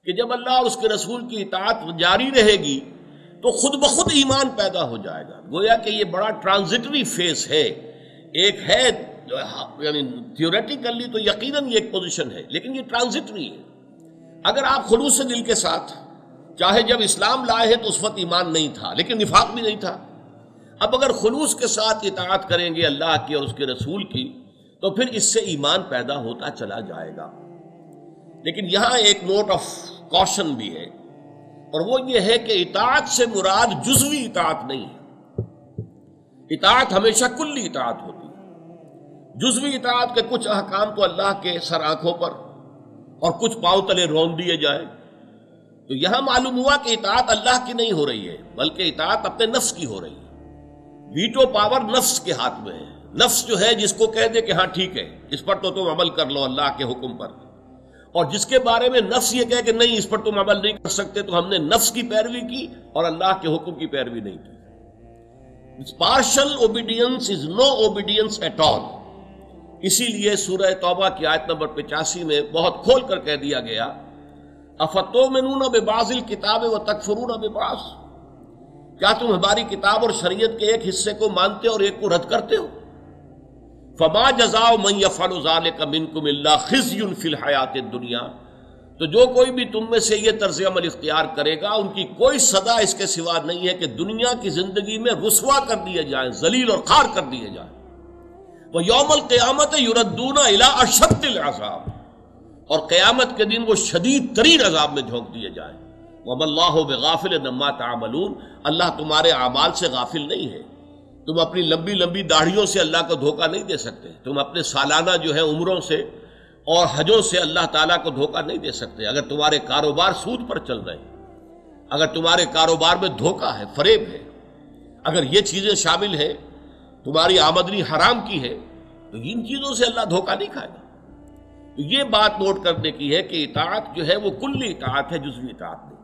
کہ جب اللہ اور اس کے رسول کی اطاعت جاری رہے گی تو خود بخود ایمان پیدا ہو جائے گا. گویا کہ یہ بڑا ٹرانزٹری فیس ہے. ایک ہے یعنی تھیوریٹیکلی تو یقیناً یہ ایک پوزیشن ہے، لیکن یہ ٹرانزٹری ہے. اگر آپ خلوص دل کے ساتھ، چاہے جب اسلام لائے ہیں تو اس وقت ایمان نہیں تھا لیکن نفاق بھی نہیں تھا، اب اگر خلوص کے ساتھ اطاعت کریں گے اللہ کی اور اس کے رسول کی تو پھر اس سے ایمان پیدا ہوتا چلا جائے گا. لیکن یہاں ایک نوٹ آف کاشن بھی ہے، اور وہ یہ ہے کہ اطاعت سے مراد جزوی اطاعت نہیں ہے. اطاعت ہمیشہ کلی اطاعت ہوتی ہے. جزوی اطاعت کے کچھ احکام تو اللہ کے سر آنکھوں پر اور کچھ پاؤں تلے رون دیے جائے. تو یہاں معلوم ہوا کہ اطاعت اللہ کی نہیں ہو رہی ہے بلکہ اطاعت اپنے نفس کی ہو رہی ہے. ویٹو پاور نفس کے ہاتھ میں ہے. نفس جو ہے جس کو کہہ دے کہ ہاں ٹھیک ہے اس پر تو تم عمل کر لو اللہ کے حکم پر، اور جس کے بارے میں نفس یہ کہے کہ نہیں اس پر تم عمل نہیں کر سکتے، تو ہم نے نفس کی پیروی کی اور اللہ کے حکم کی پیروی نہیں کی. Partial obedience is no obedience at all. اسی لیے سورہ توبہ کی آیت نمبر 85 میں بہت کھول کر کہہ دیا گیا افتؤمنون ببعض الکتاب وتکفرون ببعض. کیا تم ہماری کتاب اور شریعت کے ایک حصے کو مانتے اور ایک کو رد کرتے ہو؟ فما جزاء من يفعل ذلك منكم الا خزي في الحیات الدنیا. تو جو کوئی بھی تم میں سے یہ طرز عمل اختیار کرے گا ان کی کوئی سزا اس کے سوا نہیں ہے کہ دنیا کی زندگی میں رسوا کر دیے جائیں، ذلیل اور خوار کر دیے جائیں. وَيَوْمَ الْقِيَامَةِ يُرَدُّونَ إِلَىٰ أَشَدِّ الْعَذَابِ. اور قیامت کے دن وہ شدید ترین عذاب میں جھونک دیے جائیں. وَمَا اللَّهُ بِغَافِلٍ عَمَّا تَعْمَلُونَ. اللہ تمہارے اعمال سے غافل نہیں ہے. تم اپنی لمبی لمبی داڑھیوں سے اللہ کو دھوکہ نہیں دے سکتے. تم اپنے سالانہ جو ہے عمروں سے اور حجوں سے اللہ تعالیٰ کو دھوکہ نہیں دے سکتے. اگر تمہارے کاروبار سود پر چل رہے ہیں، اگر تمہارے کاروبار میں دھوکہ ہے، فریب ہے، اگر یہ چیزیں شامل ہیں، تمہاری آمدنی حرام کی ہے، تو ان چیزوں سے اللہ دھوکہ نہیں کھائے گا. تو یہ بات نوٹ کرنے کی ہے کہ اطاعت جو ہے وہ کلی اطاعت ہے، جزوی اطاعت نہیں.